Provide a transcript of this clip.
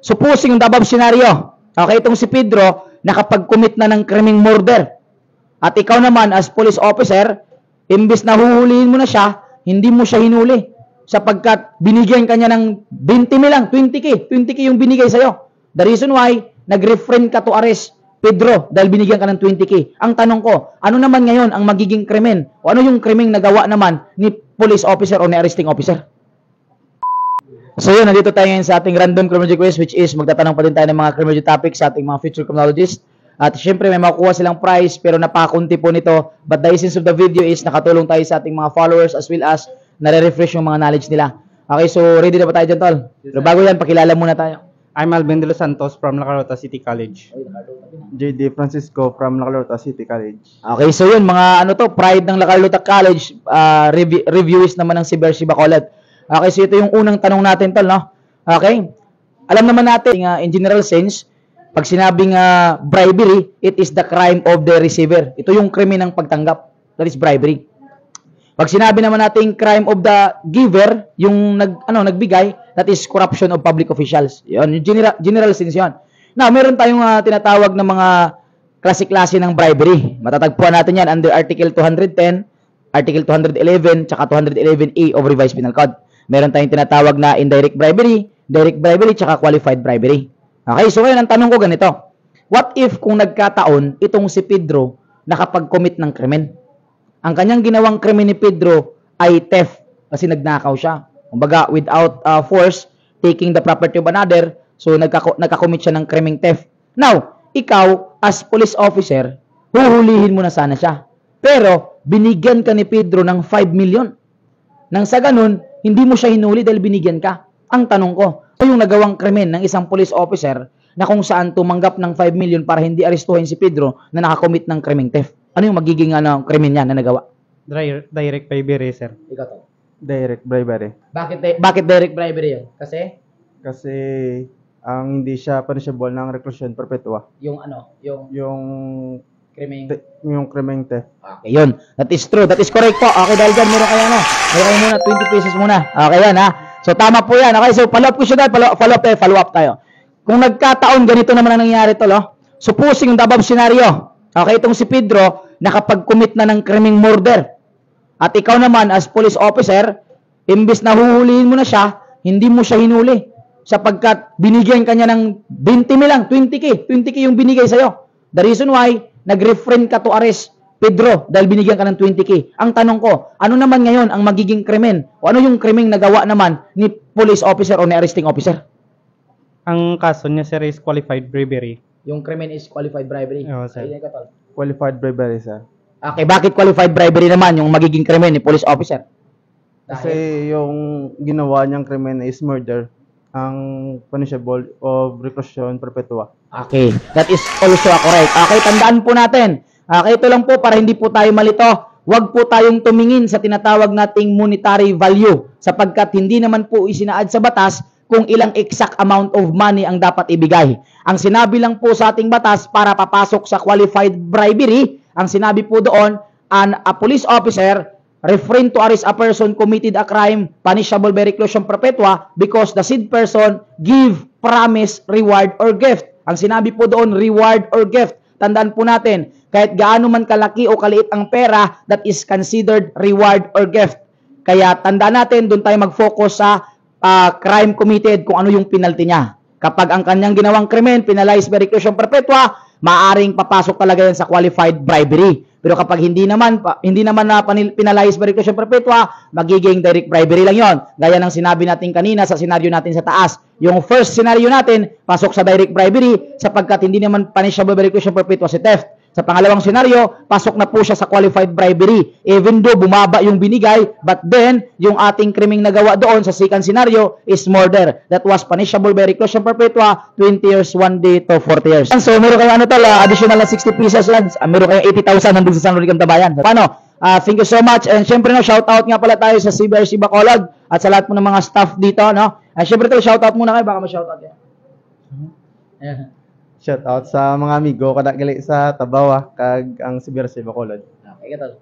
Supposing yung above scenario, okay, itong si Pedro, nakapag-commit na ng krimeng murder. At ikaw naman, as police officer, imbis na huhulihin mo na siya, hindi mo siya hinuli. Sapagkat binigyan ka niya ng 20 lang, 20K. 20K yung binigay sa'yo. The reason why, nag-refrain ka to arrest Pedro dahil binigyan ka ng 20K. Ang tanong ko, ano naman ngayon ang magiging krimen? O ano yung krimeng nagawa naman ni police officer o ni arresting officer? So yun, nandito tayo ngayon sa ating random criminology quiz, which is magtatanong pa din tayo ng mga criminology topics sa ating mga future criminologists. At syempre may makukuha silang prize pero napakunti po nito. But the essence of the video is nakatulong tayo sa ating mga followers as well as nare-refresh yung mga knowledge nila. Okay, so ready na ba tayo dyan, Tol? Pero bago yan, pakilala muna tayo. I'm Alvin de los Santos from La Carlota City College. JD Francisco from La Carlota City College. Okay, so yun, mga ano to, pride ng La Carlota College, reviewist naman ng Sibersi Bacolod. Okay, so ito yung unang tanong natin, Tol, no? Okay? Alam naman natin, in general sense, pag sinabing bribery, it is the crime of the receiver. Ito yung krimen ng pagtanggap. That is bribery. Pag sinabi naman natin crime of the giver, yung nagbigay, that is corruption of public officials. Yun, yung general sense yun. Now, meron tayong tinatawag na mga klase-klase ng bribery. Matatagpuan natin yan under Article 210, Article 211, tsaka 211A of Revised Penal Code. Meron tayong tinatawag na indirect bribery, direct bribery, tsaka qualified bribery. Okay, so ngayon ang tanong ko ganito. What if kung nagkataon itong si Pedro nakapag-commit ng krimen? Ang kanyang ginawang krimen ni Pedro ay theft kasi nagnakaw siya. Kumbaga, without force, taking the property of another, so nagka-commit siya ng krimeng theft. Now, ikaw, as police officer, huhulihin mo na sana siya. Pero, binigyan ka ni Pedro ng 5 million. Nang sa ganun, hindi mo siya hinuli dahil binigyan ka. Ang tanong ko, ano yung nagawang krimen ng isang police officer na kung saan tumanggap ng 5 million para hindi arestuhin si Pedro na nakakommit ng krimeng theft? Ano yung magiging krimen niya na nagawa? Direct bribery, sir. Ikaw to. Direct bribery. Bakit direct bribery yun? Kasi ang hindi siya punishable ng reclusion perpetua. yung krimeng Yung krimeng theft. Okay, yun. That is true. That is correct po. Okay, dahil dyan, meron kayo muna, 20 pesos muna. Okay, yan ha. So, tama po yan. Okay, so, follow up ko siya dahil, follow up tayo. Kung nagkataon, ganito naman ang nangyayari to, lo. Supposing yung above scenario, okay, itong si Pedro, nakapag-commit na ng krimeng murder. At ikaw naman, as police officer, imbis na huhulihin mo na siya, hindi mo siya hinuli. Sapagkat binigyan ka niya ng 20 lang, 20K. 20K yung binigay sa'yo. The reason why, nag-refrain ka to arrest Pedro dahil binigyan ka ng 20K. Ang tanong ko, ano naman ngayon ang magiging krimen? O ano yung krimeng nagawa naman ni police officer o ni arresting officer? Ang kaso niya, sir, is qualified bribery. Yung krimen is qualified bribery. Oo, sir. Qualified bribery, sir. Okay, bakit qualified bribery naman yung magiging krimen ni police officer? Kasi yung ginawa niyang krimen is murder. Ang punishable of reclusion perpetua. Okay, that is also correct. Okay, tandaan po natin. Okay, ito lang po para hindi po tayo malito. Huwag po tayong tumingin sa tinatawag nating monetary value sapagkat hindi naman po isinaad sa batas kung ilang exact amount of money ang dapat ibigay. Ang sinabi lang po sa ating batas para papasok sa qualified bribery, ang sinabi po doon, a police officer refrain to arrest a person committed a crime punishable by reclusion perpetua because the said person give, promise, reward, or gift. Ang sinabi po doon, reward or gift. Tandaan po natin, kahit gaano man kalaki o kaliit ang pera, that is considered reward or gift. Kaya tandaan natin, doon tayo mag-focus sa crime committed, kung ano yung penalty niya. Kapag ang kanyang ginawang krimen, penalized by reclusion perpetua, maaring papasok talaga yan sa qualified bribery. Pero kapag hindi naman na penalized by reclusion perpetua, magiging direct bribery lang yon. Gaya ng sinabi natin kanina sa senaryo natin sa taas. Yung first scenario natin, pasok sa direct bribery sapagkat hindi naman punishable by reclusion perpetua si theft. Sa pangalawang senaryo, pasok na po siya sa qualified bribery. Even though bumaba yung binigay, but then, yung ating krimeng nagawa doon sa second scenario is murder. That was punishable by reclusion perpetua, 20 years, 1 day to 40 years. So, meron kayo additional na 60 pesos lang. Meron kayo 80,000 nandun sa San Rodrigo Tabayan. Paano? Thank you so much. And syempre, shout out nga pala tayo sa Sibersi Bacolod at sa lahat po ng mga staff dito. And syempre, shout out muna kayo. Baka ma-shout out kayo. Shout out sa mga amigo kada gali sa Tabawa kag ang Sibersi Bacolod. Okay, ito.